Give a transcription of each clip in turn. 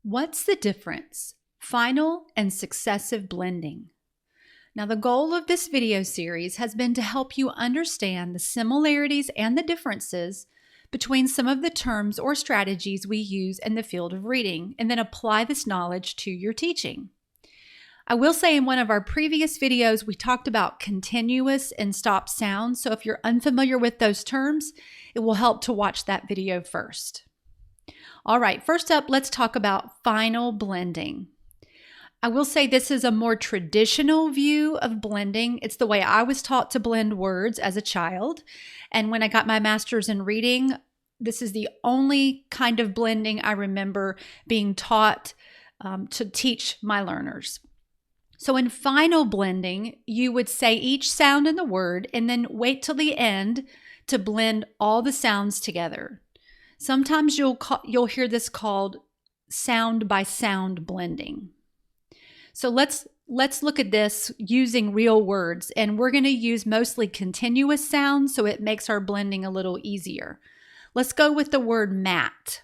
What's the difference? Final and successive blending. Now, the goal of this video series has been to help you understand the similarities and the differences between some of the terms or strategies we use in the field of reading, and then apply this knowledge to your teaching. I will say in one of our previous videos, we talked about continuous and stop sounds, so if you're unfamiliar with those terms, it will help to watch that video first. All right, first up, let's talk about final blending. I will say this is a more traditional view of blending. It's the way I was taught to blend words as a child. And when I got my master's in reading, this is the only kind of blending I remember being taught to teach my learners. So in final blending, you would say each sound in the word and then wait till the end to blend all the sounds together. Sometimes you'll hear this called sound by sound blending. So let's look at this using real words, and we're going to use mostly continuous sounds, so it makes our blending a little easier. Let's go with the word mat.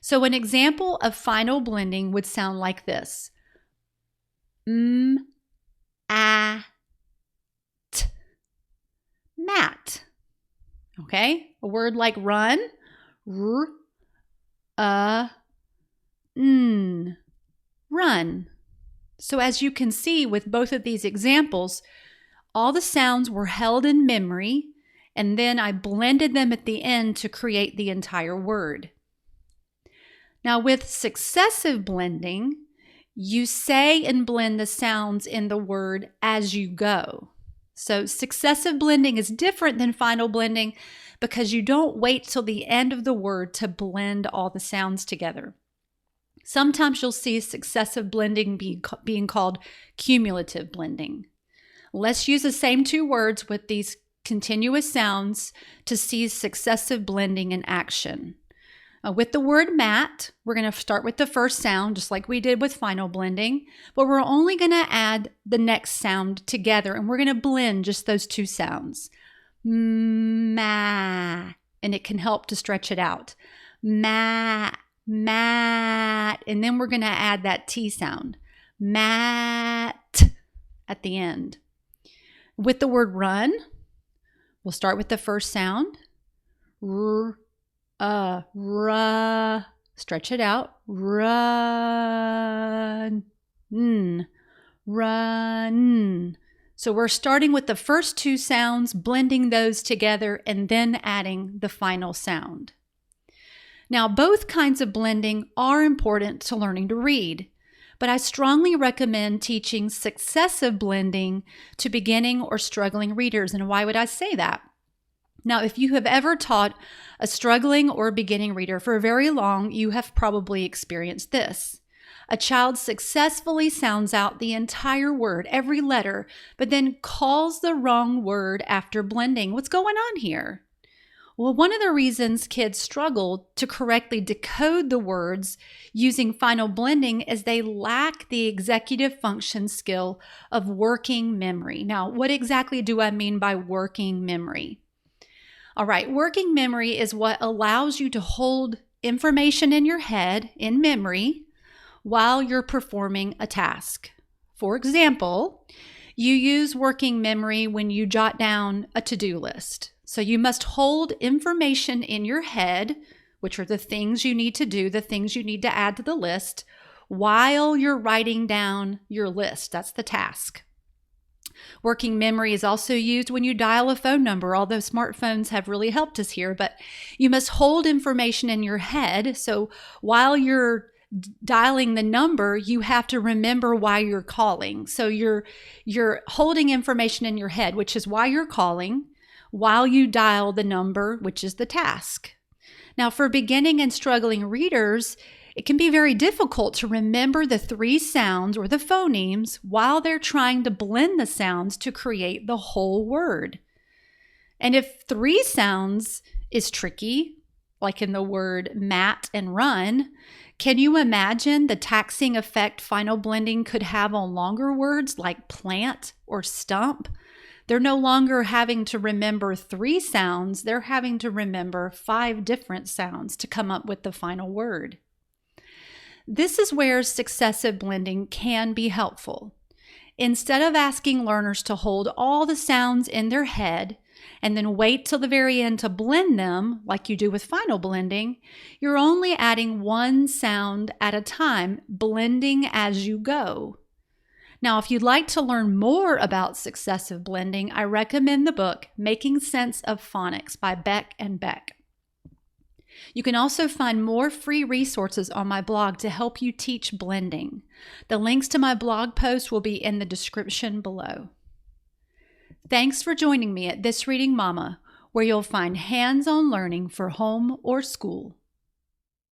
So an example of final blending would sound like this. Mat. Okay? A word like run. Run. So as you can see with both of these examples, all the sounds were held in memory, and then I blended them at the end to create the entire word. Now with successive blending, you say and blend the sounds in the word as you go. So successive blending is different than final blending because you don't wait till the end of the word to blend all the sounds together. Sometimes you'll see successive blending being called cumulative blending. Let's use the same two words with these continuous sounds to see successive blending in action. With the word mat, we're going to start with the first sound, just like we did with final blending, but we're only going to add the next sound together, and we're going to blend just those two sounds. Ma, and it can help to stretch it out. Mat, and then we're going to add that T sound. Mat at the end. With the word run, we'll start with the first sound. Stretch it out. Run. Run. So we're starting with the first two sounds, blending those together, and then adding the final sound. Now, both kinds of blending are important to learning to read, but I strongly recommend teaching successive blending to beginning or struggling readers. And why would I say that? Now, if you have ever taught a struggling or beginning reader for very long, you have probably experienced this. A child successfully sounds out the entire word, every letter, but then calls the wrong word after blending. What's going on here? Well, one of the reasons kids struggle to correctly decode the words using final blending is they lack the executive function skill of working memory. Now, what exactly do I mean by working memory? All right, working memory is what allows you to hold information in your head in memory while you're performing a task. For example, you use working memory when you jot down a to-do list. So you must hold information in your head, which are the things you need to do, the things you need to add to the list, while you're writing down your list. That's the task. Working memory is also used when you dial a phone number, although smartphones have really helped us here, but you must hold information in your head. So while you're dialing the number, you have to remember why you're calling. So you're holding information in your head, which is why you're calling, while you dial the number, which is the task. Now, for beginning and struggling readers, it can be very difficult to remember the three sounds or the phonemes while they're trying to blend the sounds to create the whole word. And if three sounds is tricky, like in the word mat and run, can you imagine the taxing effect final blending could have on longer words like plant or stump? They're no longer having to remember three sounds, they're having to remember 5 different sounds to come up with the final word. This is where successive blending can be helpful. Instead of asking learners to hold all the sounds in their head and then wait till the very end to blend them, like you do with final blending, you're only adding one sound at a time, blending as you go. Now, if you'd like to learn more about successive blending, I recommend the book Making Sense of Phonics by Beck and Beck. You can also find more free resources on my blog to help you teach blending. The links to my blog post will be in the description below. Thanks for joining me at This Reading Mama, where you'll find hands-on learning for home or school.